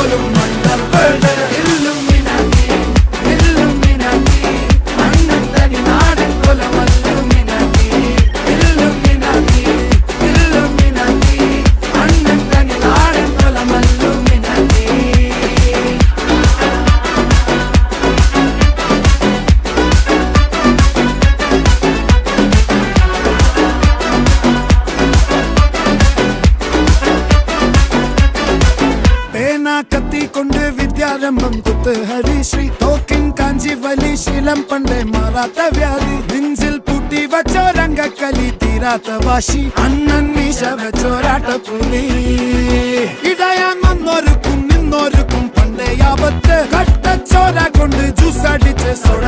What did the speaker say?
പോലും മണ്ടപ്പേട് Illuminati Illuminati അണ്ണൻ തനി നാടൻ കൊലമല്ലുമിനാറ്റി ഇല്ലുമിനാറ്റി ഇല്ലുമിനാറ്റി അണ്ണൻ തനി നാടൻ കൊലമല്ലുമിനാറ്റി. കത്തി കൊണ്ട് വിദ്യാരംഭം കുത്ത് ഹരിശ്രീ തോക്കിൻ കാഞ്ചി വലി ശീലം പണ്ടേ മാറാത്ത വ്യാധി നെഞ്ചിൽ പൂട്ടി വച്ചോരംഗക്കലി തീരാത്ത വാശി അണ്ണൻ മീശ വെച്ചോരാട്ട പുലി ഇടയാൻ വന്നോർക്കും നിന്നോർക്കും പണ്ടേ ആപത്ത് കട്ടച്ചോര കൊണ്ട് ജ്യൂസ് അടിച്ച് സോഡ